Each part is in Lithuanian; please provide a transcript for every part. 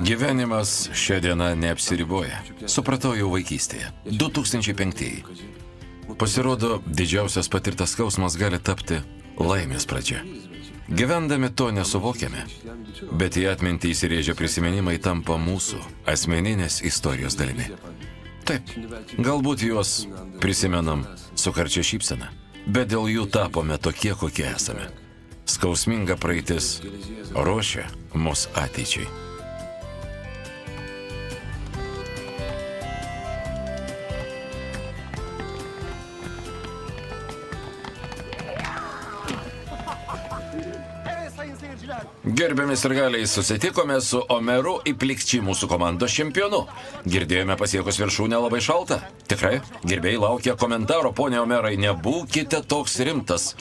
Gyvenimas šią dieną neapsiriboja. Supratau jau vaikystėje. 2005. Pasirodo, didžiausias patirtas skausmas gali tapti laimės pradžia. Gyvendami to nesuvokiame, bet į atmintį įsirėžę prisiminimai tampa mūsų asmeninės istorijos dalimi. Taip, galbūt juos prisimenam su karčia šypsena, bet dėl jų tapome tokie, kokie esame. Skausminga praeitis ruošia mus ateičiai. Gerbiami sirgaliai, susitikome su Omeru Iplikči, mūsų komandos čempionu. Girdėjome, pasiekus viršūnę labai šalta. Tikrai, gerbėjai laukia komentaro, ponia Omerai, nebūkite toks rimtas.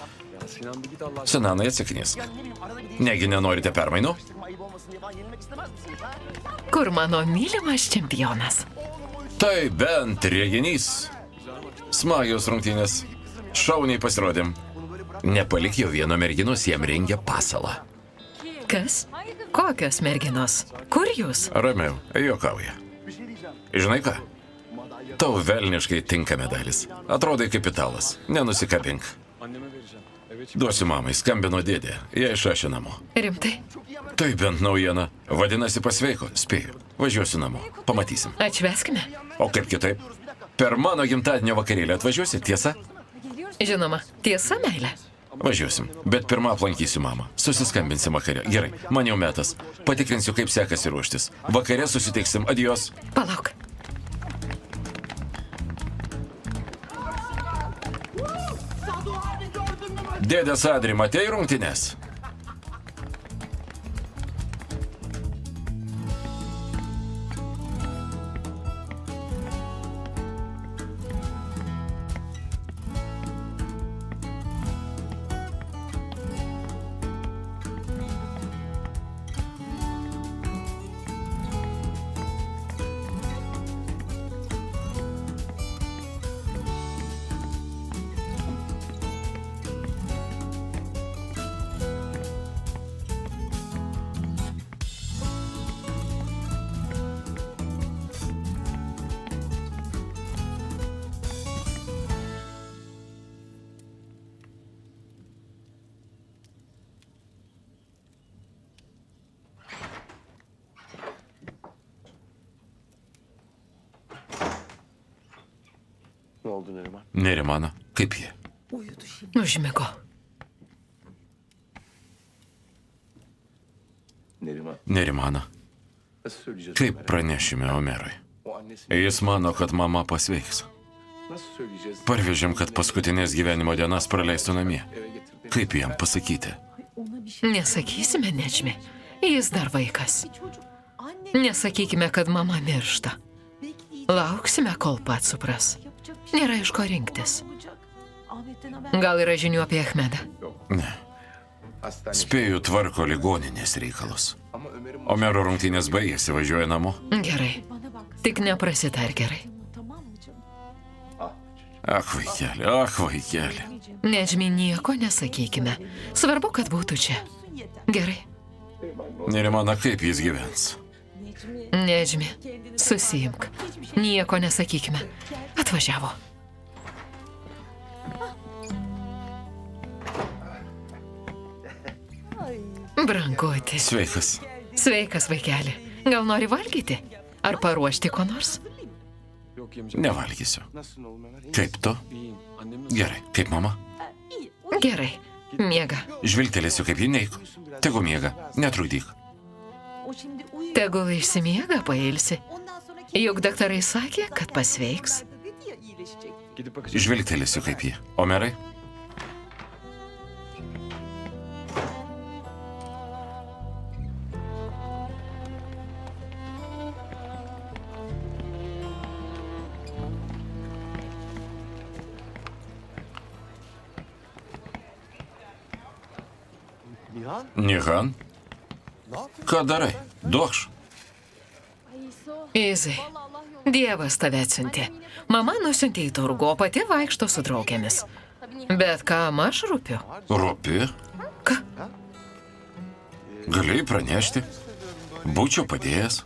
Sinanai, atsiknisk. Negi nenorite permainų? Kur mano mylimas čempionas? Tai bent reginys. Smagios rungtynės. Šauniai pasirodėm. Nepalik jau vieno merginos, jam rengia pasalą. Kas? Kokios merginos? Kur jūs? Ramiau, juokauja. Žinai ką? Tau velniškai tinka medalis. Atrodai kaip italas. Nenusikabink. Duosiu mamai, skambino dėdė. Jie išrašė namo. Rimtai? Tai bent naujiena. Vadinasi, pasveiko. Spėju. Važiuosiu namo. Pamatysim. Atšveskime. O kaip kitaip? Per mano gimtadienio vakarėlį atvažiuosi, tiesa? Žinoma, tiesa, meilė. Važiuosim, bet pirmą aplankysiu mamą. Susiskambinsim vakare. Gerai, man jau metas. Patikrinsiu, kaip sekasi ruoštis. Vakare susitiksim. Adios. Palauk. Dėdės Adri, matei rungtynes? Ne oldu Neriman? Nerimana, kaip ji? Užmigo. Nerimana, Nasıl söyleyeceğiz? kaip pranešime Omerui? O annesine Jis mano, kad mama pasveiks. nasıl söyleyeceğiz? Parvežėm, kad paskutinės gyvenimo dienas praleistų namie. Eve getirmek. Kaip jam pasakyti? Nesakysime, Nedžmi. Jis dar vaikas. Nesakykime, kad mama miršta. Lauksime, kol pats supras. Nėra iš ko rinktis. Gal yra žinių apie Achmedą? Ne. Hastane. Spėju, tvarko ligoninės reikalus. Ama Ömer'in Omero rungtynės baigėsi, važiuoja namo. Gerai. Tik neprasitar gerai. Ak, vaikeli, ak, vaikeli. Nedžmi, nieko nesakykime. Svarbu, kad būtų čia. Gerai. Nerimana, kaip jis gyvens. Nedžmi, susiimk. Nieko nesakykime. Atvažiavo. Brangutis. Sveikas. Sveikas, vaikeli. Gal nori valgyti? Ar paruošti ko nors? Nevalgysiu. nasılsın oğlum Ömer? Kaip tu? Gerai, kaip mama? Gerai. Miega. Žvilgtelėsiu, kaip ji neik. Tegu miega, netrukdyk. Tegul išsimiega, pailsi. Juk daktarai sakė, kad pasveiks. Žvilgtelėsiu, kaip ji. Omerai? Nihan? Nihan? Ką darai? Duokš. Izai, Dievas tave atsiuntė. Mama nusiuntė į turgų, o pati vaikšto su draugėmis. Bet kam aš rūpiu? Rūpi? Ką? Galėjai pranešti? Būčiau padėjęs.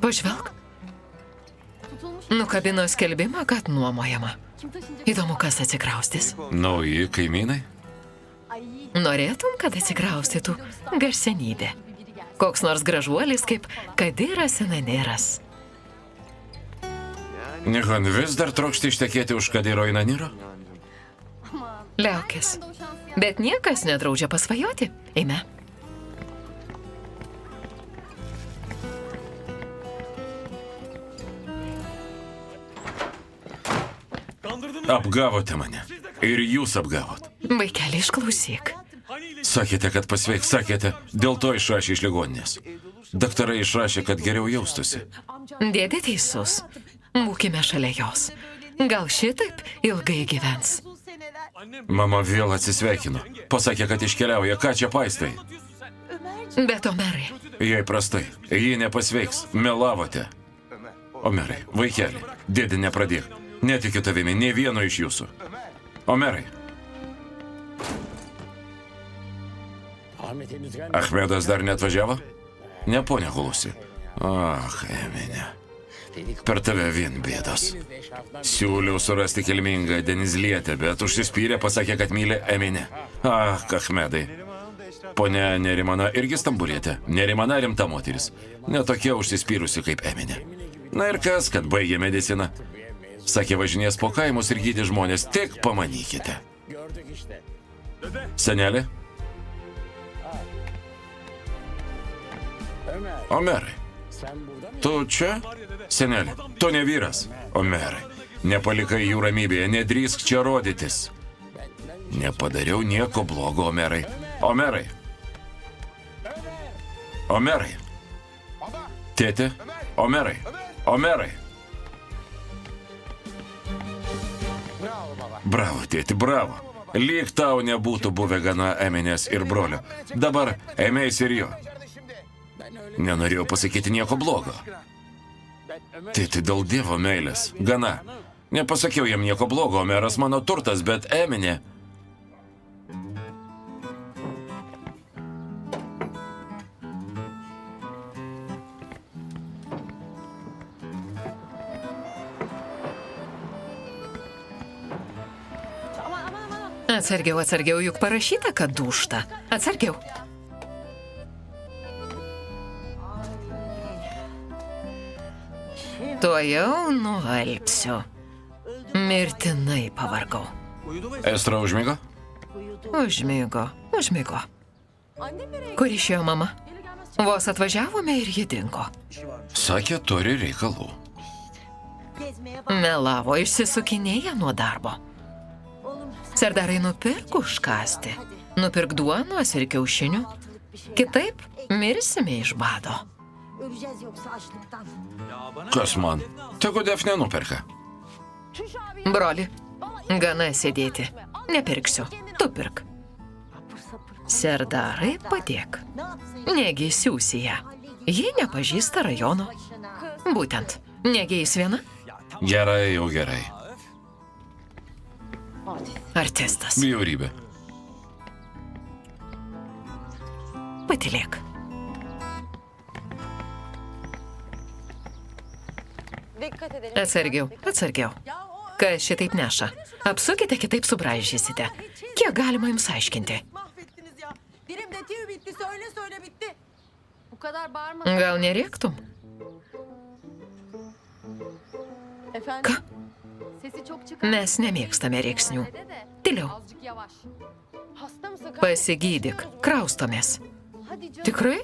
Pažvelk. Nukabino skelbimą, kad nuomojama. Įdomu, kas atsikraustys. Nauji kaimynai? Norėtum, kad atsikraustytų garsenybė. Koks nors gražuolis kaip Kadiras Inaniras. Nihon vis dar trokšti ištekėti už Kadiro Inaniro? Liaukis. Bet niekas nedraudžia pasvajoti. Eime. Apgavote mane. Ir jūs apgavot. Vaikeli, išklausyk. Sakėte, kad pasveiks, sakėte, dėl to išrašė iš ligoninės. Daktarai išrašė, kad geriau jaustųsi. Dėdė teisus. Būkime šalia jos. Gal šitaip ilgai gyvens. Mama vėl atsisveikino. Pasakė, kad iškeliauja. Ką čia paistai? Bet Omerai, Jei prastai. Ji nepasveiks. Melavote. Omerai, vaikeli, dėdė nepradėk. Netikiu tavimi, nei vieno iš jūsų. Omerai. Achmedas dar neatvažiavo? Ne, ponia Hulusi. Ach, Eminė. Per tave vien bėdos. Siūliau surasti kilmingą Denizlietę, bet užsispyrė, pasakė, kad myli Eminę. Ach, Achmedai. Ponia Nerimana irgi stambulėtė. Nerimana rimta moteris. Netokia užsispyrusi kaip Eminė. Na ir kas, kad baigė mediciną? Sakė, važinės po kaimus ir gydė žmonės. Tik pamanykite. Senelė? Omerai. Tu čia? Senelė, tu ne vyras. Omerai, nepalikai jų ramybėje, nedrįsk čia rodytis. Nepadariau nieko blogo, Omerai. Omerai. Omerai. Tėtė? Omerai. Omerai. Bravo, tėti, bravo. Lyg tau nebūtų buvę gana Eminės ir brolio. Dabar ėmės ir jo. Nenorėjau pasakyti nieko blogo. Tėti, dėl Dievo meilės. Gana. Nepasakiau jam nieko blogo, Omeras mano turtas, bet Eminė. Atsargiau, atsargiau, juk parašyta, kad dūšta. Atsargiau. Tuojau nualpsiu. Mirtinai pavargau. Estra užmigo? Užmigo, užmigo. Kur išėjo mama? Vos atvažiavome ir ji dingo. Sakė, turi reikalų. Melavo, išsisukinėja nuo darbo. Serdarai, nupirk užkasti. Nupirk duonos ir kiaušinių. Kitaip mirsime iš bado. Kas man? Tegu Defne nuperka. Broli, gana sėdėti. Nepirksiu, tu pirk. Serdarai, padėk. Negi siūsi ją. Ji nepažįsta rajono. Būtent, negi jis viena? Gerai, jau gerai. Artistas. Bjaurybė. Patylėk. Atsargiau, atsargiau. Kas šitaip neša? Apsukite, kitaip subraižysite. Kiek galima jums aiškinti? Gal nerėktum? Ką? Mes nemėgstame rėksnių. Tyliau. Pasigydyk, kraustomės. Tikrai?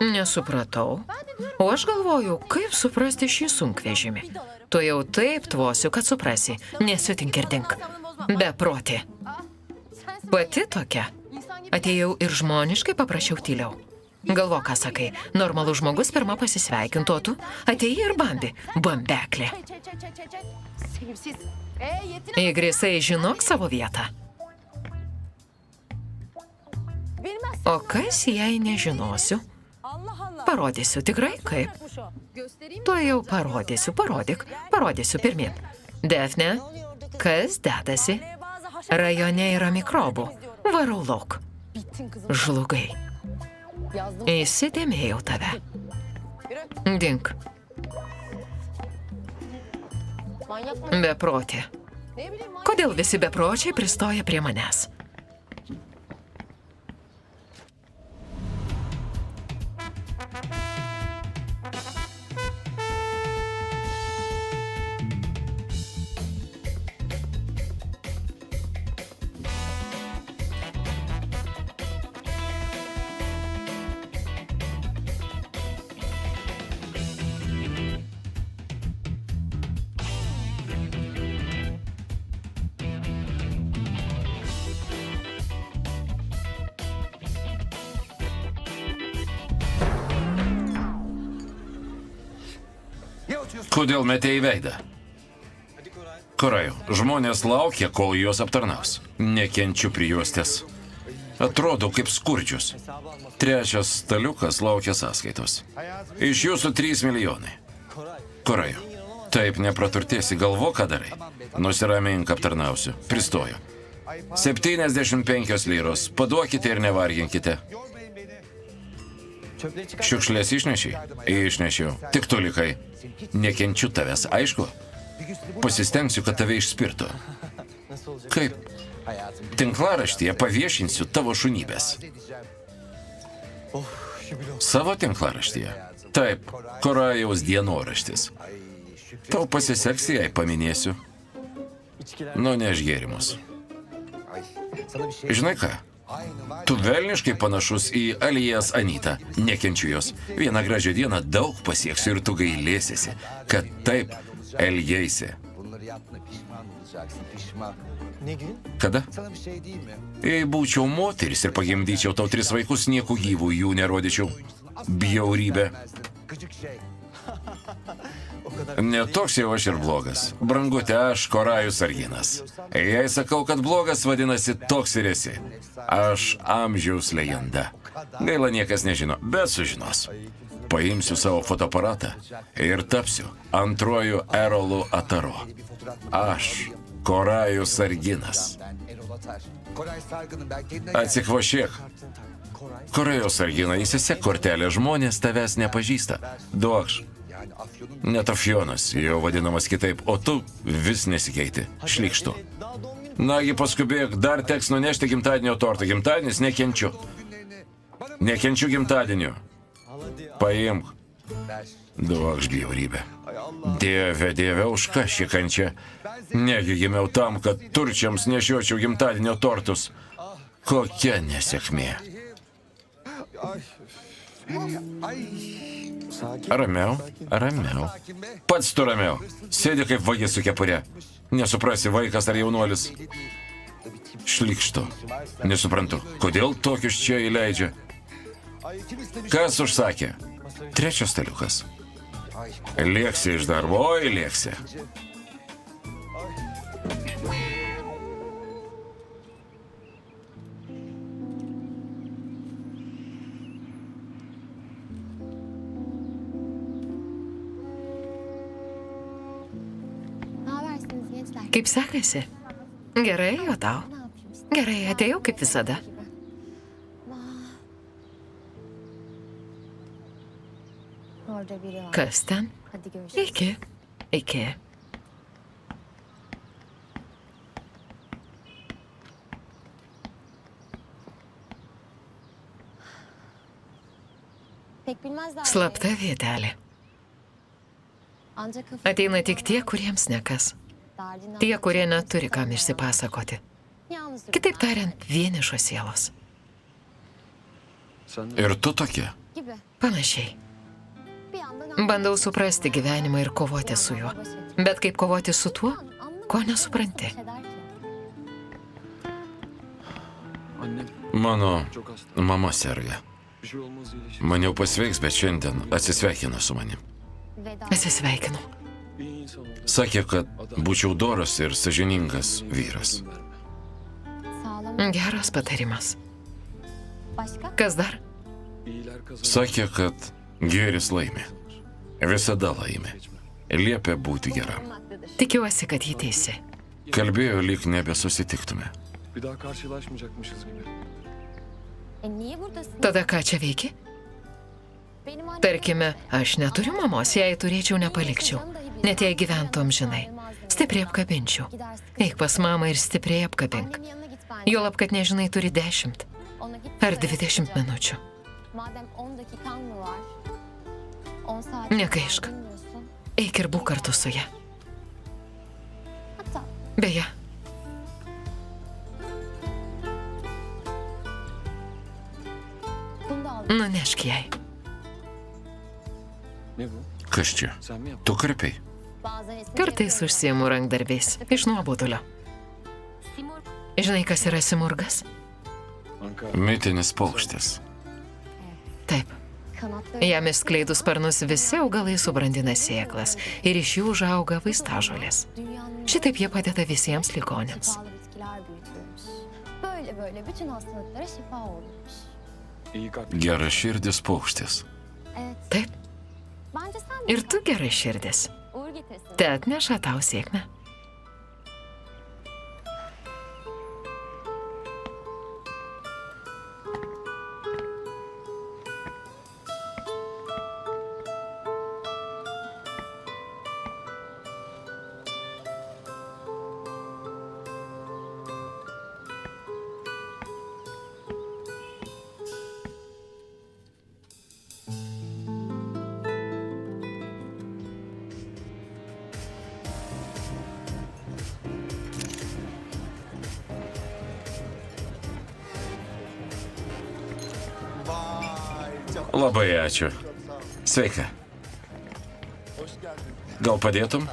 Nesupratau. O aš galvoju, kaip suprasti šį sunkvežimį. Tu jau taip tvosiu, kad suprasi. Nesutink ir dink. Beproti. Pati tokia. Atėjau ir žmoniškai paprašiau tyliau. Galvo, ką sakai. Normalus žmogus pirmą pasisveikintų, o tu atėjai ir bambi. Bambeklė. Įgrisai, žinok savo vietą. O kas, jei nežinosiu? Parodysiu, tikrai kaip. Tu jau parodysiu, parodyk. Parodysiu pirmin. Defne, Kas dedasi? Rajone yra mikrobų. Varau lauk. Žlugai. Įsidėmėjau tave. Dink. Beprotė. Kodėl visi bepročiai pristoja prie manęs? Kodėl metė į veidą? Korajau, žmonės laukia, kol juos aptarnaus. Nekenčiu prijuostės. Atrodo kaip skurdžius. Trečias staliukas laukia sąskaitos. Iš jūsų 3 milijonai. Korajau, taip nepraturtėsi, galvo, ką darai. Nusiramink, aptarnausiu. Pristoju. 75 lyros. Paduokite ir nevarginkite. Šiukšlės išnešiai? Išnešiau. Tik tu likai. Nekenčiu tavęs, aišku? Pasistengsiu, kad tave išspirtų. Kaip? Tinklaraštyje paviešinsiu tavo šunybės. Savo tinklaraštyje? Taip, Korajaus dienoraštis. Tau pasiseks, jei paminėsiu. Nu, neš gėrimus. Žinai ką? Tu velniškai panašus į Alijas Anytą. Nekenčiu jos. Vieną gražią dieną daug pasieksiu ir tu gailėsiesi, kad taip elgeisi. Kada? Jei būčiau moteris ir pagimdyčiau tau 3 vaikus, nieku gyvų jų nerodyčiau. Bjaurybė. Netoks jau aš ir blogas. Brangutė, aš Korajus Sarginas. Jei sakau, kad blogas, vadinasi, toks ir esi. Aš amžiaus legenda. Gaila, niekas nežino, bet sužinos. Paimsiu savo fotoaparatą ir tapsiu antruoju Erolu Ataro. Aš, Korajus Sarginas. Atsikvošėk. Korajus Sargina, įsisek kortelę, žmonės tavęs nepažįsta. Duokš. Net Afjonas, jau vadinamas kitaip, o tu vis nesikeiti. Šlykštu. Nagi, paskubėk, dar teks nunešti gimtadienio tortą. Gimtadienis nekenčiu. Nekenčiu gimtadienio. Paimk. Duokš, bjaurybė. Dieve, dieve, už ką ši kančia? Negi gimiau tam, kad turčiams nešiočiau gimtadienio tortus. Kokia nesėkmė. Ramiau, ramiau. Pats tu ramiau. Sėdi kaip vagis su kepure. Nesuprasi, vaikas ar jaunuolis. Šlykštu. Nesuprantu, kodėl tokius čia įleidžia. Kas užsakė? 3 staliukas. Lėksi iš darbo, oi, lėksi. Kaip sekasi? Gerai, o tau? Gerai, atėjau kaip visada. Kas ten? Iki. Iki. Slapta vietelė. Ateina tik tie, kuriems nekas. Tie, kurie neturi kam išsipasakoti. Kitaip tariant, vienišos sielos. Ir tu tokia? Panašiai. Bandau suprasti gyvenimą ir kovoti su juo. Bet kaip kovoti su tuo, ko nesupranti? Mano mama serga. Maniau pasveiks, bet šiandien atsisveikino su manim. Atsisveikinu. Sakė, kad būčiau doras ir sąžiningas vyras. Geras patarimas. Kas dar? Sakė, kad gėris laimi. Visada laimi. Liepia būti geram. Tikiuosi, kad jį teisi. Kalbėjo, lyg nebesusitiktume. Bir daha karşılaşmayacakmışız gibi. Niye buradasın? Tada ką čia veiki? Benim annem... Tarkime, aš neturiu mamos, jei turėčiau, nepalikčiau. Net jei gyventų amžinai. Stipriai apkabinčiau. Eik pas mamą ir stipriai apkabink. Annemin yanına git bence. Juolab, kad nežinai, turi 10 Ona git ar söyle. 20 minučių. Madem 10 dakikan mı var? 10 saat. Negaišk. Bilmiyorsun. Eik ir būk kartu su ja. Hatta Beje, bunu da al. nunešk jai. Ne bu? Kas čia? Sen mi yaptın? Tu karpiai. Bazen esnek Kartais yapıyorum. užsiimu rankdarbiais. Iš nuobodulio. Simur. Žinai, kas yra simurgas? Ankara. Mitinis paukštis. Taip. Kanatları. Jam išskleidus sparnus visi augalai subrandina sėklas ir iš jų užauga vaistažolės. Dünyanın Šitaip jie padeda visiems ligonėms. şifalı bitkiler büyütülmüş. Böyle böyle bütün hastalıklara şifa olmuş. İyi kalp. Geras širdis paukštis. Evet. Taip, Bence sen de ir tu gerai širdis. uğur getirsin. Te atneša tau sėkmę. Labai ačiū. Sveika. Gal padėtum?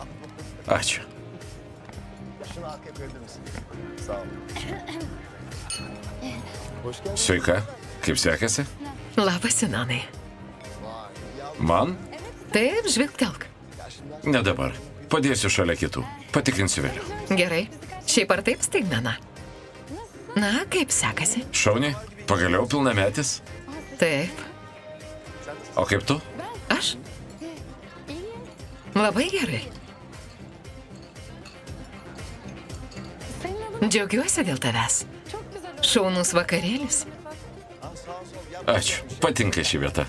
Ačiū. Şunu arkaya koyabilir misin? Sağ ol. Hoş geldin. Sveika. Kaip sekasi? Labas, Sinanai. Man? Taip, žvilgtelk. Ne dabar. Padėsiu šalia kitų. Patikrinsiu vėliau. Gerai. Šiaip ar taip staigmena? Na, kaip sekasi? Šauniai. Pagaliau pilnametis. Taip. O kaip tu? Aš? Labai gerai. Džiaugiuosi dėl tavęs. Šaunus vakarėlis. Ačiū. Patinka ši vieta.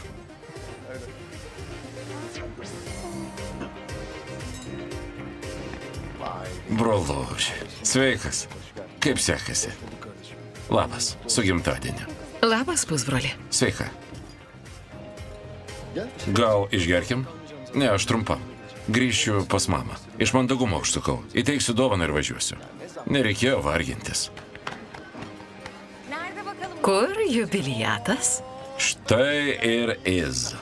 Broluži. Sveikas. Kaip sekasi? Labas. Su gimtadieniu. Labas, pusbroli. Sveika. Gal išgerkim? Ne, aš trumpam. Grįšiu pas mamą. Iš mandagumo užsukau. Įteiksiu dovaną ir važiuosiu. Nereikėjo vargintis. Nerede bakalım? Kur jubiliatas? Štai ir iz.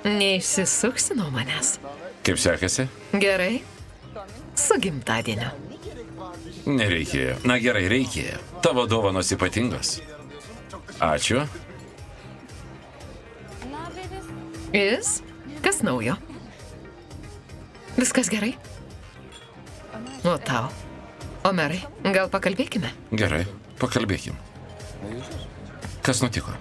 Neišsisuksi nuo manęs. Kaip sekasi? Gerai. Su gimtadieniu. Nereikėjo. Na gerai, reikėjo. Tavo dovanos ypatingos. Ačiū. Ne haberiz? Jis? Kas naujo? Viskas gerai? O tau? Omerai, gal pakalbėkime? Gerai, pakalbėkim. Kas nutiko?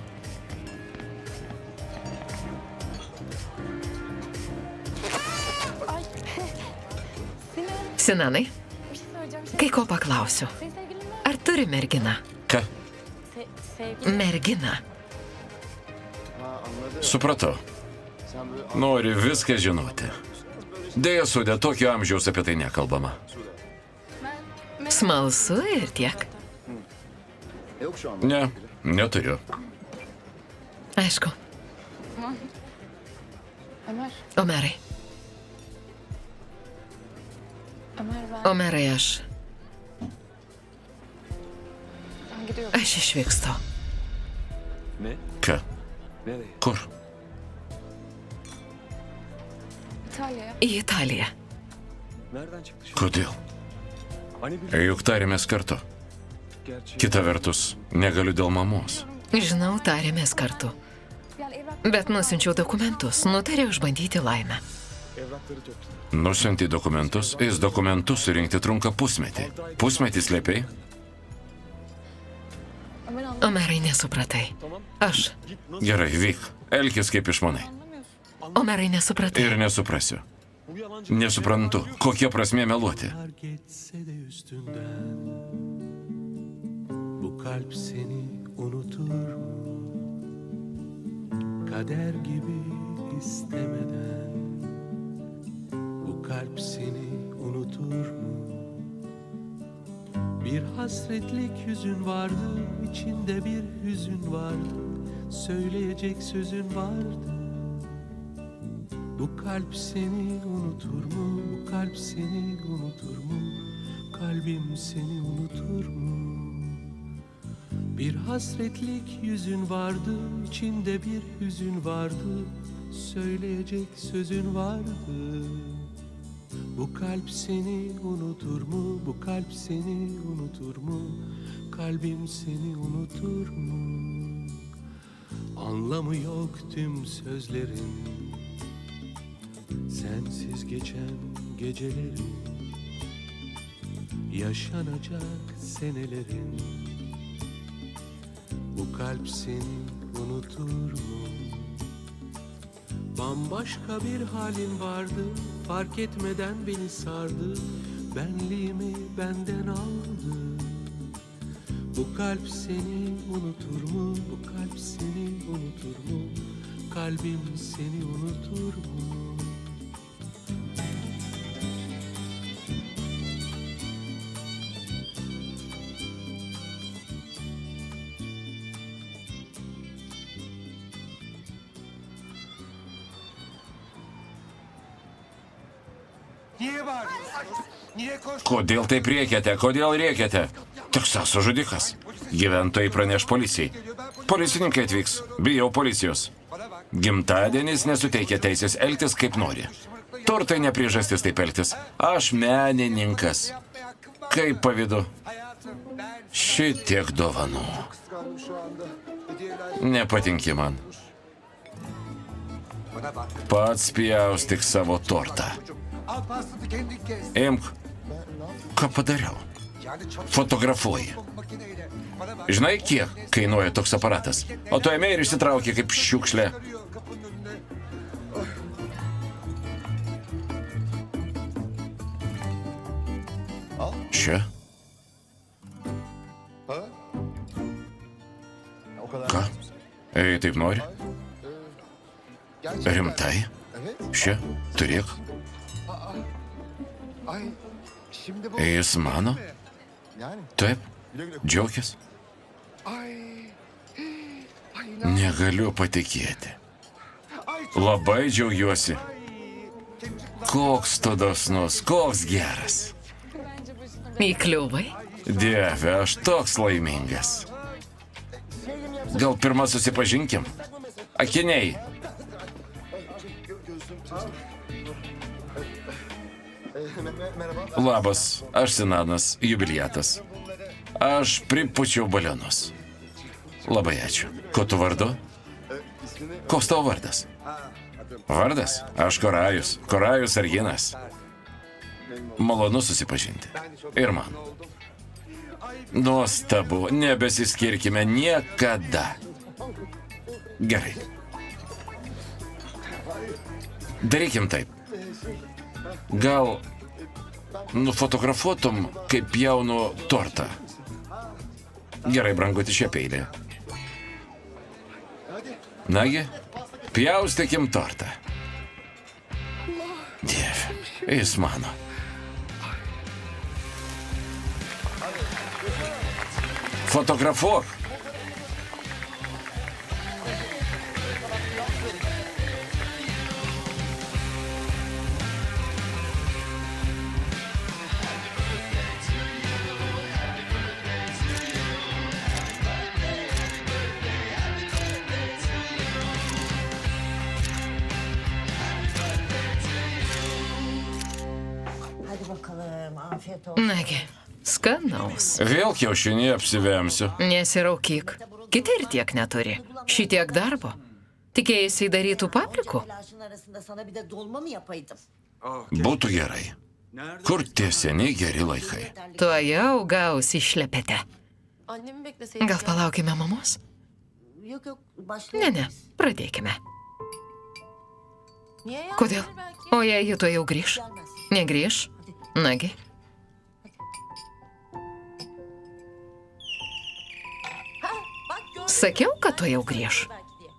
Sinanai, Bir şey söyleyeceğim. kai ko paklausiu. Senin sevgilin mi? Ar turi merginą? Ką? Sevgilin. Merginą. Supratau. Nori viską žinoti. Deja, sudė, tokio amžiaus apie tai nekalbama. Smalsu ir tiek. Yok şu anda. Ne, neturiu. Aišku. Ömer. Omerai, Ömer ben Omerai, aš gidiyorum. išvykstu. Ne? Ką? Nereye? Kur? İtalya'ya. Į Italiją. Nereden çıktı şimdi? Kodėl? Hani bir Juk tarėmės kartu. gerçeği... Kita vertus, negaliu dėl mamos. Žinau, tarėmės kartu. Gel evrak. Bet nusinčiau dokumentus, nutariau išbandyti laimę. Evrakları topladı. Nusiunti dokumentus, jis dokumentus surinkti trunka pusmetį. Pusmetį slėpiai? Ömer Omerai, nesupratai. Aš. Gerai, vyk. Elkis kaip išmanai. anlamıyorsun. Omerai, nesupratai. Ir nesuprasiu. Bu yalancı... Nesuprantu, kokia prasmė meluoti. Geçse de üstünden bu kalp seni unutur mu? Kader gibi istemeden bu kalp seni unutur mu? Bir hasretlik yüzün vardı, içinde bir hüzün vardı, söyleyecek sözün vardı. Bu kalp seni unutur mu? Bu kalp seni unutur mu? Kalbim seni unutur mu? Bir hasretlik yüzün vardı, içinde bir hüzün vardı, söyleyecek sözün vardı. Bu kalp seni unutur mu? Bu kalp seni unutur mu? Kalbim seni unutur mu? Anlamı yok tüm sözlerin, sensiz geçen gecelerin, yaşanacak senelerin. Bu kalp seni unutur mu? Bambaşka bir halin vardı, fark etmeden beni sardı, benliğimi benden aldı. Bu kalp seni unutur mu? Bu kalp seni unutur mu? Kalbim seni unutur mu? Niye bağırıyorsunuz? Niye koş? Kodėl taip rėkiate? Kodėl rėkiate? Teksaso žudikas. Gyventojai praneš policijai. Policininkai atvyks. Bijau policijos. Gimtadienis nesuteikia teisės elgtis kaip nori. Turtai ne priežastis taip elgtis. Aš menininkas. Kaip pavydu. Šitiek dovanų. Nepatinki man. Pats pjaustyk savo tortą. Al pastası kendin kes. Imk. Ką padariau? Fotografuoji. Makineyle. Bana bak. Žinai, kiek kainuoja toks aparatas? O tu ėmė ir išsitraukė kaip šiukšlė. Arıyor kapının önüne. Čia? Ha? O kadar. Ką? Ei, taip nori? Gerçekten. Rimtai? Evet. Čia? Turėk. Ay. Şimdi bu. Jis mano? Yani. Taip. Güle güle. Džiaukis. Ay. Ay. Negaliu patikėti. Ay. Labai džiaugiuosi. Koks tu dosnus, koks geras. Įkliuvai? Dieve, aš toks laimingas. Gal pirmą susipažinkim? Akiniai. Merhaba. Labas, aš Sinanas, jubiliatas. Aš pripučiau balionus. Labai ačiū. Ko tu vardu? Koks tavo vardas? Vardas? Aš Korajus. Korajus Arginas. Malonu susipažinti. Ir man. Nuostabu, nebesiskirkime niekada. Gerai. Darykim taip. Gal nufotografuotum, kaip pjaunu tortą. Gerai, branguti, čia peilį. Nagi, pjaustykim tortą. Dieve, jis mano. Fotografuok. Hadi bakalım, afiyet olsun. Nagi, skanaus. Vėl kiaušinį apsivemsiu. Nesiraukyk. Kiti ir tiek neturi. Šitiek darbo. Tikėjai darytų paprikų? Telaşın arasında sana bir de dolma mı yapaydım? Būtų gerai. Kur tie seniai geri laikai? Tuojau gausi išlepete. Annemi bekleseydik. Gal palaukime mamos? Yok yok, Ne, başlayalım. ne, pradėkime. Niye ya? Kodėl? Gelir belki. O jei ji to jau grįž? Negrįž? Nagi. Bak gördün mü? Sakiau, kad to jau grįž. Belki diye.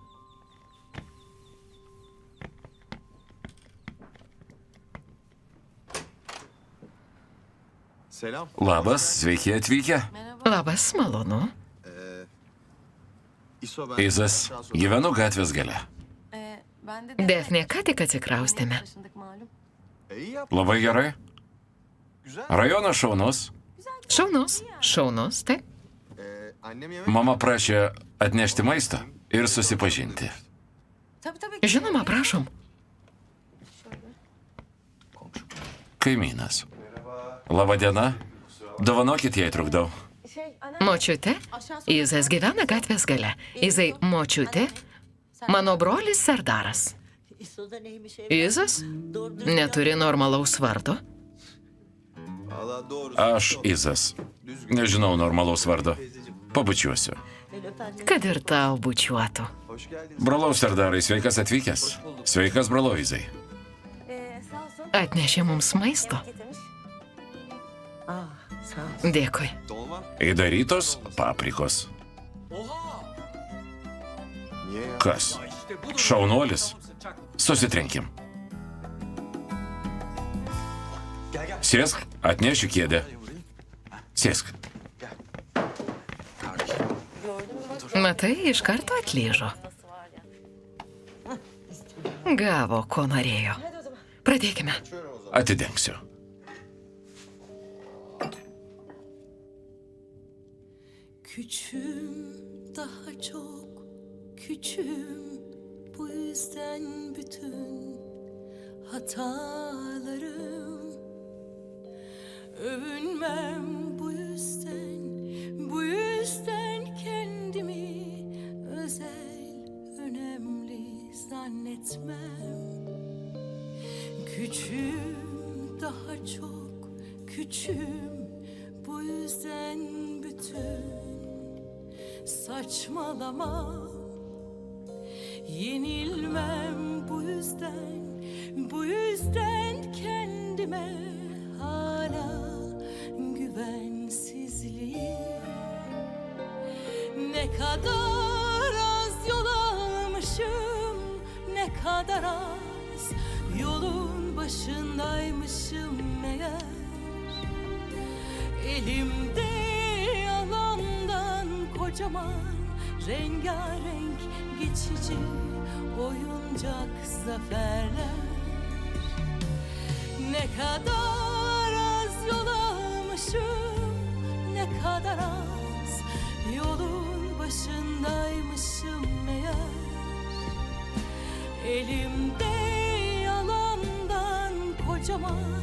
Selam. Labas, sveiki atvykę. Merhaba. Labas, malonu. İso ben. Izas, gyvenu gatvės gale. Ben de Defne ką tik atsikraustėme. taşındık malum. İyi yap. Labai gerai. Güzel. Rajonas šaunus. Šaunus, šaunus, taip. Annem yemek. Mama prašė atnešti maisto ir susipažinti. Tabii tabii. Žinoma, prašom. Kaimynas. Labą dieną. Dovanokit, jei trukdau. Anne. Močiute, Izas gyvena gatvės gale. Izai, močiute, mano brolis Serdaras. İso'da neymiş ev? Izas neturi normalaus vardo. Valla doğru. Aš Izas. Nežinau normalaus vardo. Pabučiuosiu. El öpenler. Kad ir tau bučiuotų. Hoş geldin. Brolau Serdarai, sveikas atvykęs. Sveikas, brolau Izai. Sağ olsun. Atnešė mums maisto. Getirmiş. Ah sağ ol. Dėkui. Dolma. Įdarytos paprikos. Niye ya? Kas? Šaunuolis. Susitrenkim. Gel gel. Sėsk, atnešiu kėdę. Sėsk. Matai, iš karto atlyžo. Nasıl var ya? Gavo, ko norėjo. Pradėkime. Atidengsiu. Küçüğüm, daha çok küçüğüm. Bu yüzden bütün hatalarım. Övünmem bu yüzden kendimi özel, önemli zannetmem. Küçüğüm, daha çok küçüğüm. Bu yüzden bütün saçmalamam, yenilmem bu yüzden kendime hala güvensizliğim. Ne kadar az yol almışım, ne kadar az yolun başındaymışım meğer. Elimde yalandan kocaman rengarenk geçici oyuncak zaferler. Ne kadar az yol almışım, ne kadar az yolun başındaymışım meğer. Elimde yalandan kocaman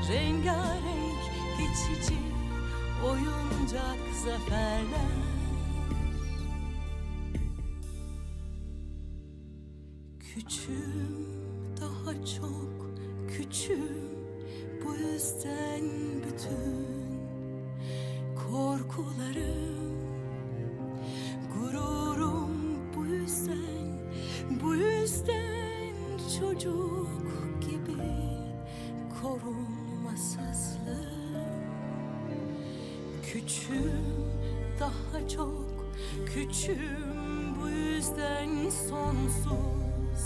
rengarenk geçici oyuncak zaferler. Küçüğüm, daha çok küçüğüm. Bu yüzden bütün korkularım, gururum bu yüzden çocuk gibi korunmasızlığım. Küçüğüm, daha çok küçüğüm. Bu yüzden sonsuz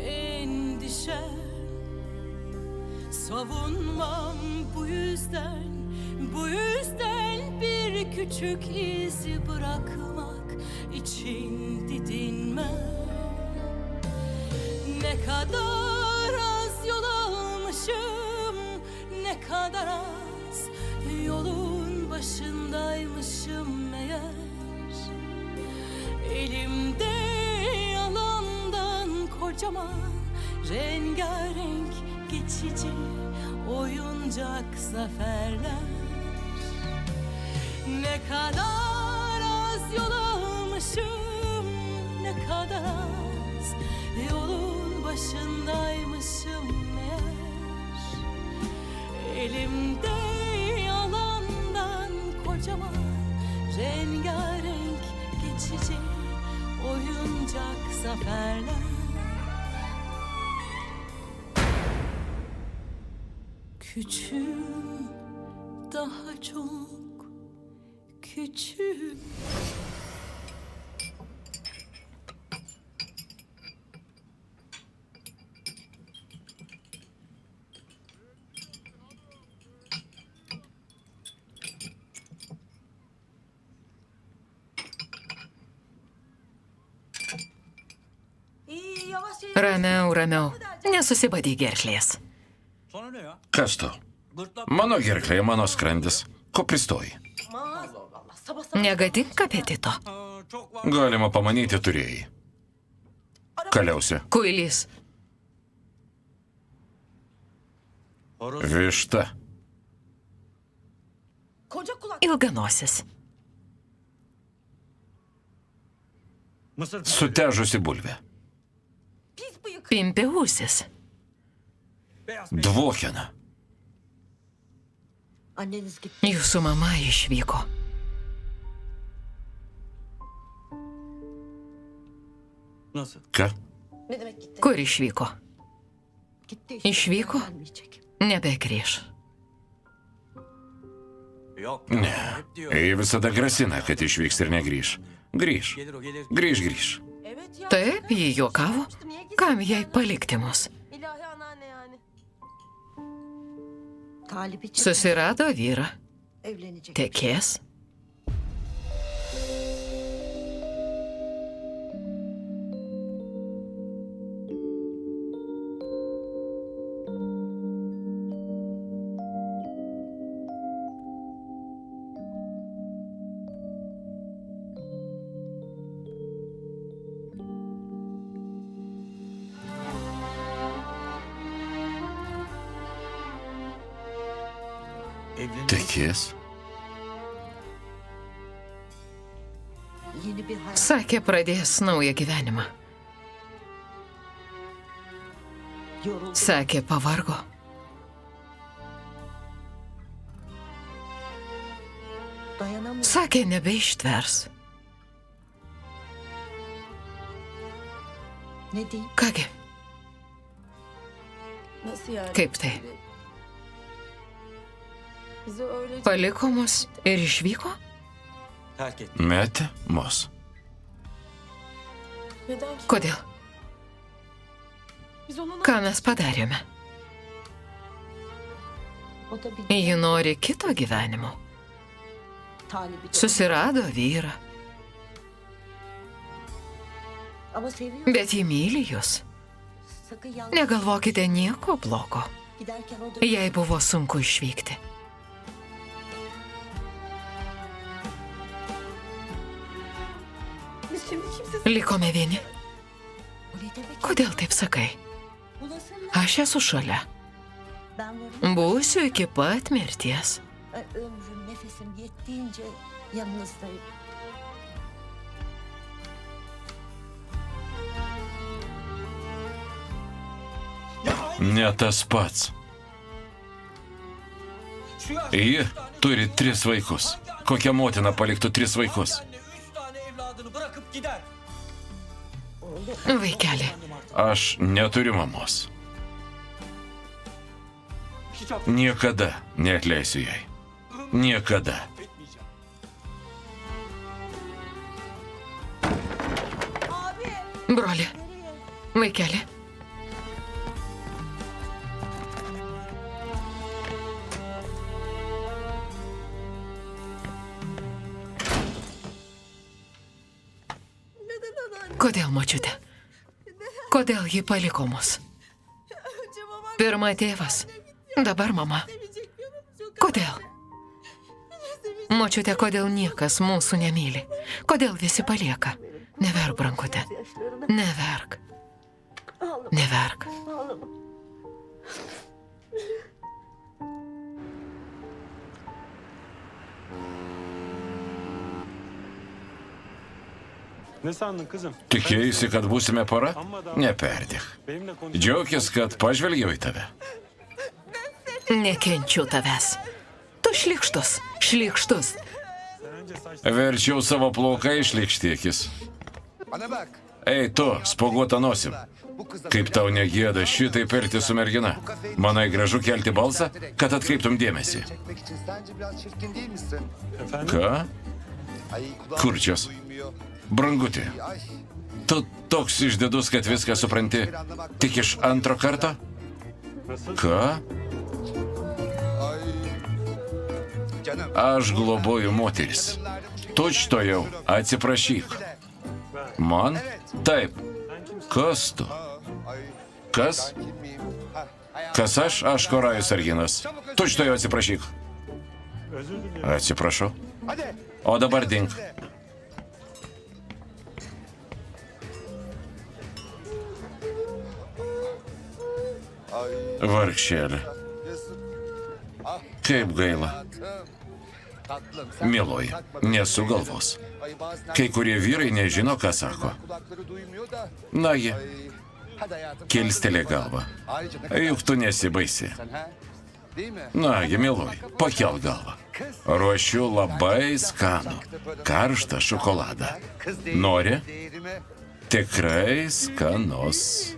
endişem. Savunmam bu yüzden bir küçük iz bırakmak için didinmem. Ne kadar az yol almışım, ne kadar az yolun başındaymışım meğer. Elimde yalandan kocaman rengarenk geçici oyuncak zaferler. Ne kadar az yol almışım, ne kadar az yolun başındaymışım meğer. Elimde yalandan kocaman rengarenk geçici oyuncak zaferler. küçük, daha çok küçük. İyi yavaş yavaş. Ramiau, ramiau. Nesusibadyk gerklės. Kas tu? Mano gerklė, mano skrandis. Ko pristoji? Sabah sabah. Negadink apetito. Galima pamanyti turėjai. Kaliausi. Kuilys. Višta. Koca kulak. Ilganosis. Sutežusi bulvė. Pis bıyık. Pimpiausis. Dvokina. Anneniz gitti. Jūsų mama išvyko. Ką? Ne demek gitti? Kur išvyko? Gitti. Išvyko? Gelmeyecek. Nebegrįž. Ne. Ji visada grasina, kad išvyks ir negrįž. Grįž. Grįž, grįž. Evet ya. Taip, ji juokavo. Niye gitsin? Kam jai palikti mus? İlahi anneanne yani. Talip için Susirado vyrą. evlenecek. Tekės. Tekės? Yeni bir hayat. Sakė, pradės naują gyvenimą. Yoruldu. Sakė, pavargo. Dayanamıyor. Sakė, nebeištvers. Ne diyeyim? Kągi, Nasıl yani? kaip tai? Bizi öyle Paliko mus ir išvyko? Metė mus. neden ki? Kodėl? Biz ona Ką mes padarėme? O da bir Ji nori kito gyvenimo. talibi. Susirado vyrą. Ama seviyor. Bet ji myli jūs. Sakın yalnız Negalvokite nieko blogo. giderken o da Jai buvo sunku išvykti. biz şimdi kimse Likome vieni. o ne demek? Kodėl taip sakai? Bulasınlar. Aš esu šalia. Ben varım. Būsiu iki pat mirties. Ömrüm, nefesim yettiğince yanınızdayım. Ne tas pats. Ji turi 3 vaikus. Kokia motina paliktų 3 vaikus? Vaikeli, Aš neturiu mamos. Niekada neatleisiu jai. Niekada. broli, vaikeli. Kodėl, močiute? Kodėl ji paliko mus? Pirma tėvas, dabar mama. Kodėl? Močiute, kodėl niekas mūsų nemyli? Kodėl visi palieka? Neverk, brankute. Neverk. Neverk. Ne sandın kızım? Tikėjusi, kad būsime pora? Neperdėk. Benimle konuş. Džiaugis, kad pažvelgiau į tave. Nekenčiu tavęs. Tu šlikštus, šlikštus. Verčiau savo plauką išlikštėkis. Bana bak. Ei tu, spuoguota nosim. Kaip tau negėda šitaip elgtis su mergina? Manai gražu kelti balsą, kad atkreiptum dėmesį? Çekmek için sence biraz çirkin değil misin? Efendim? Ką? Ay kulağım Kurčias. duymuyor. Branguti, Ay. tu toks išdidus, kad viską supranti tik iš antro karto? Nasıl? Ką? Ay. Canım. Aš globoju moteris. Tučtojau, atsiprašyk. Man? Taip. Kas tu? Ay. Kas? Kim miyim? Ha, hayatım. Kas aš? Aš Korajus Arginas. Tučtojau, atsiprašyk. Özür dilerim. Atsiprašau. Hadi. O dabar dink. Ay. Vargšėlė. Yazık. Kaip gaila. Hayatım. Tatlım. sen Mieloji, takma. nesu galvos. Ay, bazen Kai kurie vyrai nežino, ką sako. kulakları duymuyor da. Nagi, Ay. Hadi hayatım. kilsteli galvą. Ayrıca ne kadar Juk tu nesibaisi. sen ha? Değil mi? Nagi, mieloji, pakel galvą. Ruošiu labai skanų, karštą šokoladą. Kız değil. Nori? Değerimi. Tikrai skanus.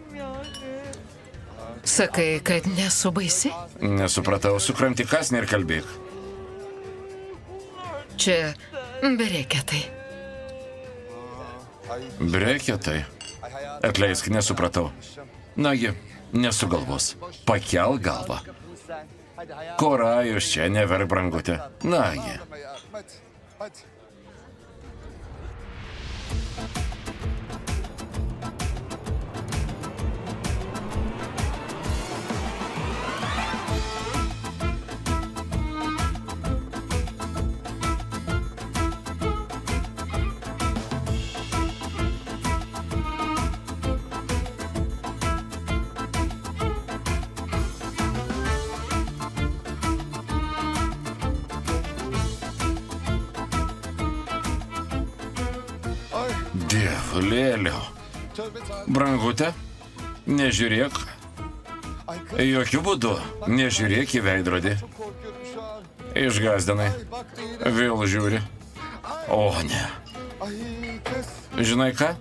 Sakai, kad nesu baisi? Nesupratau, sukramti kasnį ir kalbėk. Čia bereketai. Ay. Breketai. Ay hayatım. Atleisk, nesupratau. Nagi, nesu galvos. Pakel galvą. Sen. Hadi hayatım. Korajus čia neverk brangutė. Nagi. Hayatım, hadi. Hadi. Ay. Dievulėlio. Tövbe tanrım. Brangutė, nežiūrėk. Ay kız. Jokių būdų nežiūrėk į veidrodį. Çok korkuyorum şu an. Išgazdinai. Ay bak değilim. Vėl žiūri. O ne. Ay kız. Žinai ką?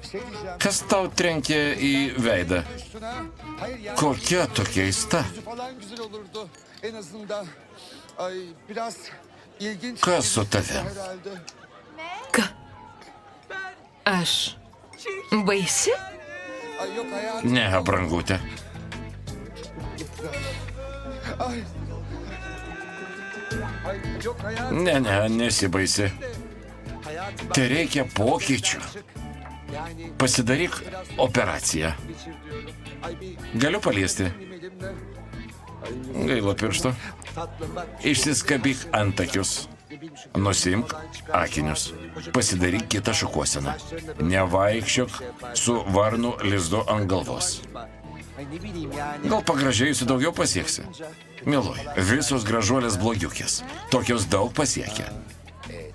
Bir şey diyeceğim. Kas tau trenkė į veidą? Üstüne. Hayır yani. Kokia tu keista. Yüzü falan güzel olurdu. En azından. Ay biraz ilginç. Kas su birisi tavim? herhalde. Ką? Aš baisi? Ay yok hayatım. Ne, brangutė. Ay. Ay yok hayatım. Ne, nesibaisi. Hayatım bak. Te reikia pokyčių. Yani Pasidaryk operaciją. geçir diyorum. Ay bir Galiu paliesti. elimde. Gaila piršto. Tatlım bak. Išsiskabyk antakius. Ne bileyim şu Nusimk akinius. Pasidaryk kitą šukuoseną. Nevaikščiok su varnų lizdu ant galvos. Ay ne bileyim yani. Gal pagražėjusi daugiau pasieksi? Mieloji, visos gražuolės blogiukės. Tokios daug pasiekia.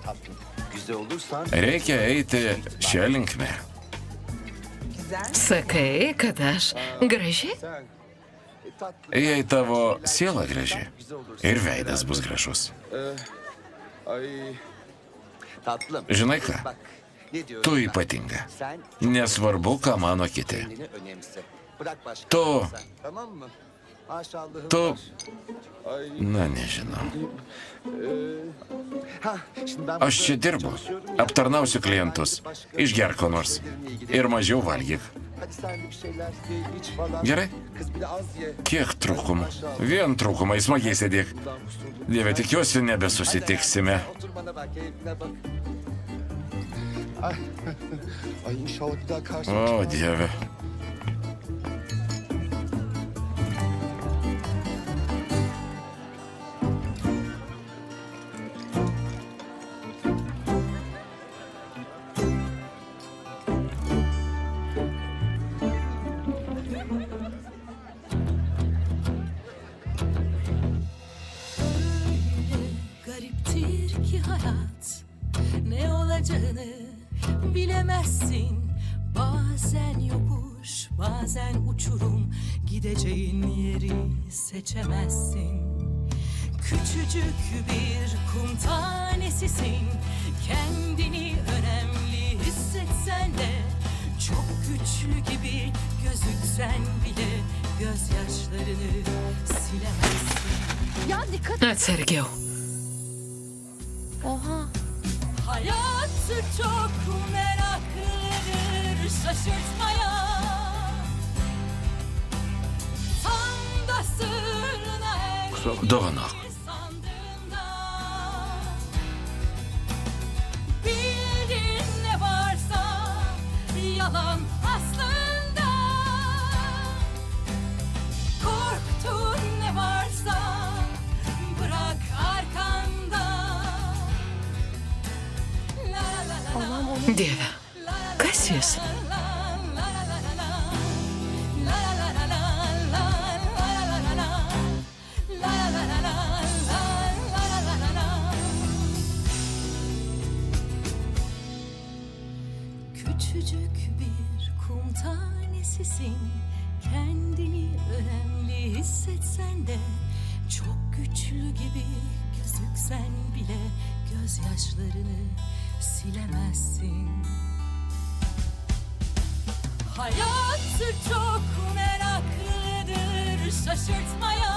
Tatlım. Güzel olursan. Reikia eiti šią linkmę. Sakai, kad aš graži? Sen. Tatlım. Jei tavo siela graži ir veidas bus gražus. Ay. Tatlım. Žinai ką? Bak. Ne diyorum? Tu ypatinga. Sen Nesvarbu, ką mano kiti. kendini önemse. Bırak başka. Tu, Sen. Tamam mı? Maşallahım tu, var. Ay. na nežinau. Ha, şimdi ben Aš čia dirbu, aptarnausiu klientus. Išgerk ko nors ir mažiau valgyk. Hadi sen de bir şeyler ye, iç falan. Gerai? Kız bir de az ye. Kiek trūkumų? Vien trūkumai, smagiai sėdėk. Bundan kusurdum. Dieve, tikiuosi nebesusitiksime. Otur bana bak, keyfine bak. Ay, ay inşallah bir daha karşıma O, çıkmaz. Dieve. Gariptir ki hayat, ne olacağını bilemezsin. Bazen yokuş, bazen uçurum, gideceğin yeri seçemezsin. Küçücük bir kum tanesisin, kendini önemli hissetsen de Çok güçlü gibi gözüksen bile gözyaşlarını silemezsin. Ya dikkat. Atsargiau. Oha. Hayat çok meraklıdır şaşırtmaya. Tam da sırrına Dovanok. sandığında bildin ne varsa yalan aslında. Korktun ne varsa bırak arkanda. La la la la. Dieve. Kas jis? Küçücük bir kum tanesisin. Kendini önemli hissetsen de çok güçlü gibi gözüksen bile gözyaşlarını silemezsin. Hayat çok meraklıdır şaşırtmaya.